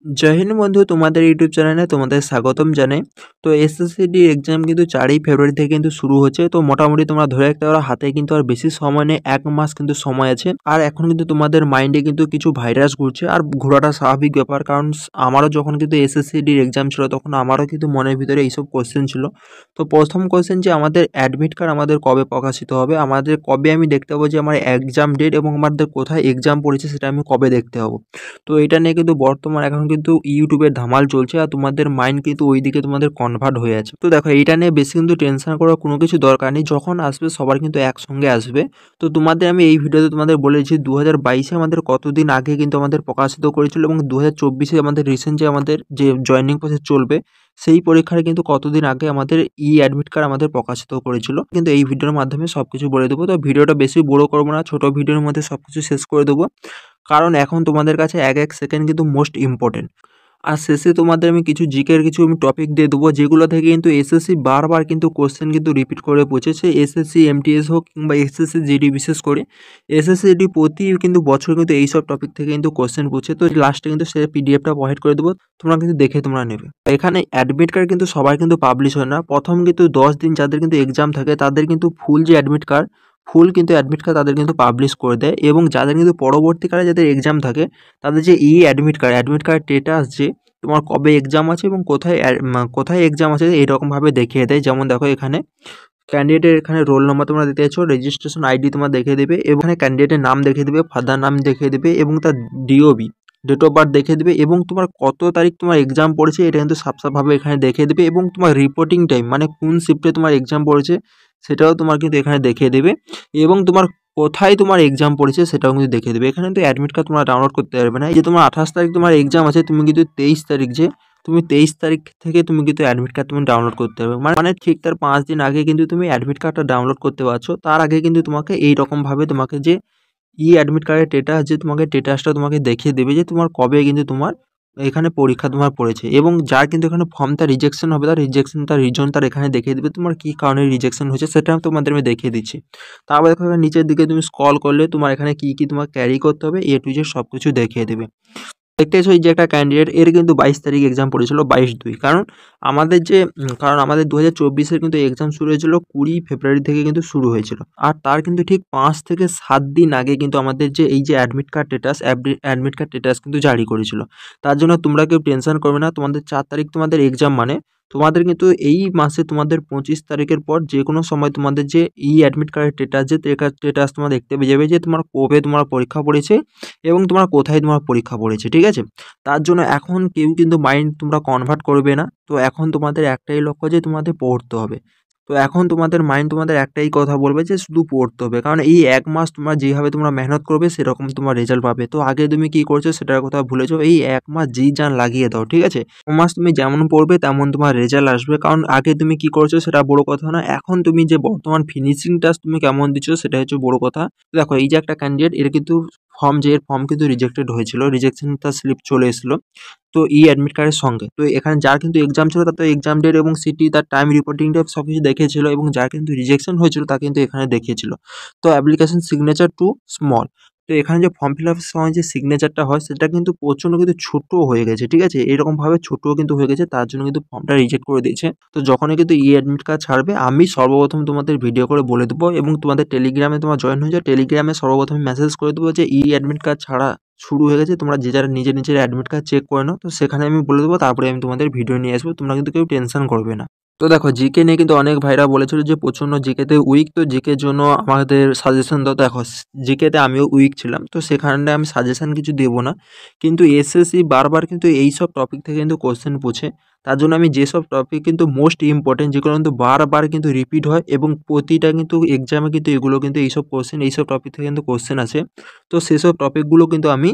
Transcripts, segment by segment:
জয় হিন্দ বন্ধু, তোমাদের ইউটিউব চ্যানেলে তোমাদের স্বাগতম জানাই। তো এসএসসিডি এক্সাম কিন্তু 4ই ফেব্রুয়ারি থেকে কিন্তু শুরু হচ্ছে। তো মোটামুটি তোমরা ধরে রাখতে পারো হাতে কিন্তু আর বেশি সময় নেই, 1 মাস কিন্তু সময় আছে। আর এখন কিন্তু তোমাদের মাইন্ডে কিন্তু কিছু ভাইরাস ঘুরছে, আর ঘোরাটা স্বাভাবিক ব্যাপার। কারণ আমারও যখন কিন্তু এসএসসিডির এক্সাম ছিল তখন আমারও কিন্তু মনের ভিতরে এইসব কোশ্চেন ছিল। তো প্রথম কোশ্চেন যে আমাদের অ্যাডমিট কার্ড আমাদের কবে প্রকাশিত হবে, আমাদের কবে আমি দেখতে পাবো যে আমার এক্সাম ডেট এবং আমাদের কোথায় এক্সাম পড়েছে সেটা আমি কবে দেখতে পাবো। তো এটা নিয়ে কিন্তু বর্তমান এখন কিন্তু ইউটিউবের ধামাল চলছে, আর তোমাদের মাইন্ড কিন্তু ওইদিকে তোমাদের কনভার্ট হয়ে আছে। তো দেখো, এইটা নিয়ে বেশি কিন্তু টেনশন করার কোনো কিছু দরকার নেই। যখন আসবে সবার কিন্তু একসঙ্গে আসবে। তো তোমাদের আমি এই ভিডিওতে তোমাদের বলেছি 2022-এ আমাদের কতদিন আগে কিন্তু আমাদের প্রকাশিত করেছিল, এবং 2024-এ আমাদের রিসেন্ট যে আমাদের যে জয়েনিং প্রসেস চলবে সেই পরীক্ষার কিন্তু কতদিন আগে আমাদের অ্যাডমিট কার্ড আমাদের প্রকাশিত করেছিল। কিন্তু এই ভিডিওর মাধ্যমে সবকিছু বলে দেবো। তো ভিডিওটা বেশি বড় করবো না, ছোট ভিডিওর মধ্যে সবকিছু শেষ করে দেবো। কারণ এখন তোমাদের কাছে এক এক সেকেন্ড কিন্তু মোস্ট ইম্পর্টেন্ট। আর শেষে তোমাদের আমি কিছু জিকের কিছু আমি টপিক দিয়ে দেবো, যেগুলো থেকে কিন্তু এসএসসি বারবার কিন্তু কোশ্চেন কিন্তু রিপিট করে পড়ছে। এসএসসি এমটিএস হোক কিংবা এসএসসি জিডি, বিশেষ করে এসএসসি জিডি প্রতি কিন্তু বছর কিন্তু এইসব টপিক থেকে কিন্তু কোশ্চেন পড়ছে। তো লাস্টে কিন্তু সে পিডিএফটা প্রোভাইড করে দেবো, তোমরা কিন্তু দেখে তোমরা নেবে। এখানে অ্যাডমিট কার্ড কিন্তু সবার কিন্তু পাবলিশ হয় না। প্রথম কিন্তু 10 দিন যাদের কিন্তু এক্সাম থাকে তাদের কিন্তু ফুল যে অ্যাডমিট কার্ড, ফুল কিন্তু অ্যাডমিট কার্ড তাদের কিন্তু পাবলিশ করে দেয়। এবং যাদের কিন্তু পরবর্তীকালে যাদের এক্সাম থাকে তাদের যে অ্যাডমিট কার্ড স্টেটাস, যে তোমার কবে এক্সাম আছে এবং কোথায় এক্সাম আছে এইরকমভাবে দেখিয়ে দেয়। যেমন দেখো, এখানে ক্যান্ডিডেটের এখানে রোল নম্বর তোমরা দিতে চাইছো, রেজিস্ট্রেশন আইডি তোমার দেখিয়ে দেবে, এবং এখানে ক্যান্ডিডেটের নাম দেখিয়ে দেবে, ফাদার নাম দেখিয়ে দেবে, এবং তার ডিওবি, ডেট অফ বার্থ দেখিয়ে দেবে, এবং তোমার কত তারিখ তোমার এক্সাম পড়েছে এটা কিন্তু সাফসাফভাবে এখানে দেখিয়ে দেবে, এবং তোমার রিপোর্টিং টাইম মানে কোন শিফটে তোমার এক্সাম পড়েছে সেটাও তোমার কিন্তু এখানে দেখিয়ে দেবে, এবং তোমার কোথায় তোমার এক্সাম পড়েছে সেটাও কিন্তু দেখিয়ে দেবে। এখানে কিন্তু অ্যাডমিট কার্ড তোমরা ডাউনলোড করতে পারবে না। এই যে তোমার 28 তারিখ তোমার এক্সাম আছে, তুমি কিন্তু 23 তারিখ যে তুমি 23 তারিখ থেকে তুমি কিন্তু অ্যাডমিট কার্ড তুমি ডাউনলোড করতে পারবে। মানে ঠিক তার 5 দিন আগে কিন্তু তুমি অ্যাডমিট কার্ডটা ডাউনলোড করতে পারছো। তার আগে কিন্তু তোমাকে এইরকমভাবে তোমাকে যে অ্যাডমিট কার্ডের স্টেটাস, যে তোমাকে স্টেটাসটা তোমাকে দেখিয়ে দেবে যে তোমার কবে কিন্তু তোমার এখানে পরীক্ষা তোমার পড়েছে, এবং যার কিন্তু এখানে ফর্মটা রিজেকশন হবে তার রিজেকশন, তার রিজন তার এখানে দেখিয়ে দেবে তোমার কী কারণে রিজেকশন হয়েছে, সেটা তোমাদের আমি দেখিয়ে দিচ্ছি। তারপর দেখো, এখানে নিচের দিকে তুমি স্ক্রল করলে তোমার এখানে কী তোমার ক্যারি করতে হবে এ টু জেড সব কিছু দেখিয়ে দেবে। দেখতে পাচ্ছ এই যে একটা ক্যান্ডিডেট, এর কিন্তু 22 তারিখ এক্সাম পড়েছিল, 22/2। কারণ আমাদের 2024-এর কিন্তু এক্সাম শুরু হয়েছিল 20 ফেব্রুয়ারি থেকে কিন্তু শুরু হয়েছিল। আর তার কিন্তু ঠিক 5 থেকে 7 দিন আগে কিন্তু আমাদের যে এই যে অ্যাডমিট কার্ড স্টেটাস কিন্তু জারি করেছিল। তার জন্য তোমরা কেউ টেনশন করবে না। তোমাদের 4 তারিখ তোমাদের এক্সাম, মানে তোমাদের কিন্তু এই মাসে তোমাদের 25 তারিখের পর যে কোনো সময় তোমাদের যে অ্যাডমিট কার্ডের স্টেটাস তোমরা দেখতে পেয়ে যাবে যে তোমার কবে তোমার পরীক্ষা পড়েছে এবং তোমার কোথায় তোমার পরীক্ষা পড়েছে, ঠিক আছে? তার জন্য এখন কেউ কিন্তু মাইন্ড তোমরা কনভার্ট করবে না। তো এখন তোমাদের একটাই লক্ষ্য যে তোমাদের পড়তে হবে। তো এখন তোমাদের মাইন্ড তোমাদের একটাই কথা বলবে যে শুধু পড়তে হবে, কারণ এই 1 মাস তোমরা যেভাবে তোমরা মেহনত করবে সেরকম তোমার রেজাল্ট পাবে। তো আগে তুমি কি করছো সেটার কথা ভুলে যাও, এই 1 মাস জি জান লাগিয়ে দাও, ঠিক আছে? 1 মাস তুমি যেমন পড়বে তেমন তোমার রেজাল্ট আসবে। কারণ আগে তুমি কি করছো সেটা বড় কথা না, এখন তুমি যে বর্তমান ফিনিশিং টাচ তুমি কেমন দিচ্ছ সেটা হচ্ছে বড় কথা। দেখো, এই যে একটা ক্যান্ডিডেট, এর কিন্তু ফর্ম কিন্তু রিজেক্টেড হয়েছিল, রিজেকশন তার স্লিপ চলে এসেছিল তো অ্যাডমিট কার্ডের সঙ্গে। তো এখানে যার কিন্তু এক্সাম ছিল তার তো এক্সাম ডেট এবং সিটি, তার টাইম, রিপোর্টিং ডেট সব কিছু দেখিয়েছিল, এবং যার কিন্তু রিজেকশন হয়েছিল তা কিন্তু এখানে দেখিয়েছিল। তো অ্যাপ্লিকেশন সিগনেচার টু স্মল। তো এখানে যে ফর্ম ফিল আপের সময় যে সিগনেচারটা হয় সেটা কিন্তু প্রচণ্ড কিন্তু ছোট হয়ে গেছে, ঠিক আছে? এরকমভাবে ছোটও কিন্তু হয়ে গেছে, তার জন্য কিন্তু ফর্মটা রিজেক্ট করে দিয়েছে। তো যখনই কিন্তু অ্যাডমিট কার্ড ছাড়বে আমি সর্বপ্রথম তোমাদের ভিডিও করে বলে দেবো, এবং তোমাদের টেলিগ্রামে তোমার জয়েন হয়ে যাও, টেলিগ্রামে সর্বপ্রথম মেসেজ করে দেবো যে অ্যাডমিট কার্ড ছাড়া শুরু হয়ে গেছে, তোমরা যে যারা নিজের অ্যাডমিট কার্ড চেক করে নাও। তো সেখানে আমি বলে দেবো, তারপরে আমি তোমাদের ভিডিও নিয়ে আসবো, তোমরা কিন্তু কেউ টেনশন করবে না। তো দেখো, জিকে নিয়ে কিন্তু অনেক ভাইরা বলেছিল যে প্রচণ্ড জিকেতে উইক, তো জিকের জন্য আমাদের সাজেশন দাও। দেখো, জিকেতে আমিও উইক ছিলাম, তো সেখানে আমি সাজেশন কিছু দেবো না, কিন্তু এসএসসি বারবার কিন্তু এইসব টপিক থেকে কিন্তু কোশ্চেন পুছে। তার জন্য আমি যেসব টপিক কিন্তু মোস্ট ইম্পর্টেন্ট, যেগুলো কিন্তু বারবার কিন্তু রিপিট হয় এবং প্রতিটা কিন্তু এক্সামে কিন্তু এগুলো কিন্তু এইসব টপিক থেকে কিন্তু কোশ্চেন আছে। তো সেসব টপিকগুলো কিন্তু আমি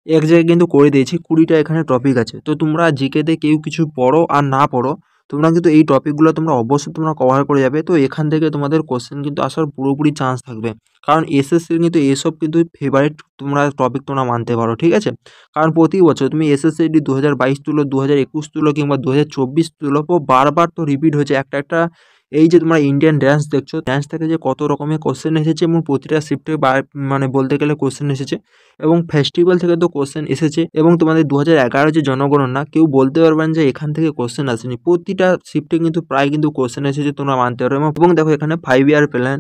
এক জায়গায় কিন্তু করে দিয়েছি, 20টা এখানে টপিক আছে। তো তোমরা জিকেতে কেউ কিছু পড়ো আর না পড়ো, তোমরা কিন্তু এই টপিকগুলো তোমরা অবশ্যই তোমরা কভার করে যাবে। তো এখান থেকে তোমাদের কোশ্চেন কিন্তু আসার পুরোপুরি চান্স থাকবে, কারণ এসএসসির কিন্তু এসব কিন্তু ফেভারিট তোমরা টপিক তোমরা মানতে পারো, ঠিক আছে? কারণ প্রতি বছর তুমি এসএসসি 2022 তুলো, 2021 তুলো কিংবা 2024 তুলো, বারবার তো রিপিট হয়েছে একটা এই যে তোমরা ইন্ডিয়ান ড্যান্স দেখছো, ড্যান্স থেকে যে কত রকমের কোশ্চেন এসেছে এবং প্রতিটা শিফটে মানে বলতে গেলে কোশ্চেন এসেছে, এবং ফেস্টিভ্যাল থেকে তো কোশ্চেন এসেছে, এবং তোমাদের 2011 যে জনগণনা কেউ বলতে পারবেন যে এখান থেকে কোশ্চেন আসেনি। প্রতিটা শিফটে কিন্তু প্রায় কিন্তু কোশ্চেন এসেছে, তোমরা মানতে পারো। এবং দেখো এখানে 5 ইয়ার প্ল্যান,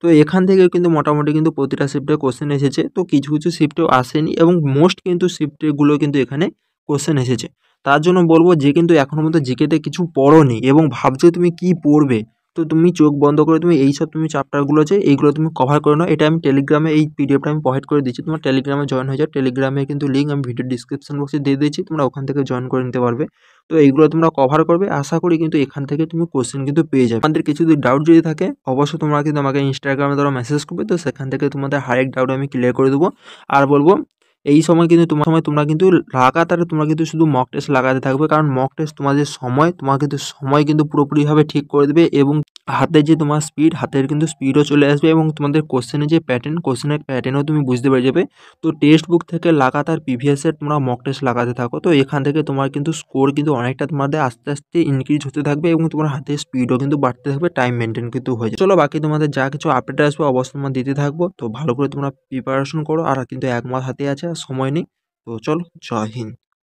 তো এখান থেকে কিন্তু মোটামুটি কিন্তু প্রতিটা শিফটে কোশ্চেন এসেছে। তো কিছু কিছু শিফটেও আসেনি এবং মোস্ট কিন্তু শিফটেগুলো কিন্তু এখানে কোশ্চেন এসেছে। তার জন্য বলবো যে কিন্তু এখনো পর্যন্ত জিকেতে কিছু পড়োনি এবং ভাবছো তুমি কি পড়বে, তো তুমি চোখ বন্ধ করে তুমি এইসব তুমি চ্যাপ্টারগুলো আছে এইগুলো তুমি কভার করে নাও। এটা আমি টেলিগ্রামে এই পিডিএফটা আমি প্রোভাইড করে দিচ্ছি, তোমার টেলিগ্রামে জয়েন হয়ে যাও। টেলিগ্রামে কিন্তু লিঙ্ক আমি ভিডিও ডিসক্রিপশন বক্সে দিয়ে দিয়েছি, তোমরা ওখান থেকে জয়েন করে নিতে পারবে। তো এইগুলো তোমরা কভার করবে, আশা করি কিন্তু এখান থেকে তুমি কোশ্চেন কিন্তু পেয়ে যাবে। আমাদের কিছু যদি ডাউট যদি থাকে অবশ্যই তোমরা কিন্তু আমাকে ইনস্টাগ্রামে দ্বারা মেসেজ করবে, তো সেখান থেকে তোমাদের হরেক ডাউট আমি ক্লিয়ার করে দেবো। আর বলবো এই সময় কিন্তু তোমরা কিন্তু লাগাতার তোমরা কিন্তু শুধু মক টেস্ট লাগাতে থাকবে, কারণ মক টেস্ট তোমাদের তোমার কিন্তু সময় কিন্তু পুরোপুরিভাবে ঠিক করে দেবে, এবং হাতের যে তোমার স্পিড, হাতের কিন্তু স্পিডও চলে আসবে, এবং তোমাদের কোশ্চেনের যে প্যাটার্ন, কোশ্চেনের প্যাটার্নও তুমি বুঝতে পেরে যাবে। তো টেক্সট বুক থেকে লাগাতার প্রিভিয়াসের তোমরা মক টেস্ট লাগাতে থাকো, তো এখান থেকে তোমার কিন্তু স্কোর কিন্তু অনেকটা তোমাদের আস্তে আস্তে ইনক্রিজ হতে থাকবে, এবং তোমার হাতের স্পিডও কিন্তু বাড়তে থাকবে, টাইম মেনটেন কিন্তু হয়ে যাবে। চলো বাকি তোমাদের যা কিছু আপডেট আসবে অবশ্যই তোমরা দিতে থাকবো। তো ভালো করে তোমরা প্রিপারেশন করো, আর কিন্তু 1 মাস হাতে আছে, আর সময় নেই। তো চলো, জয় হিন্দ।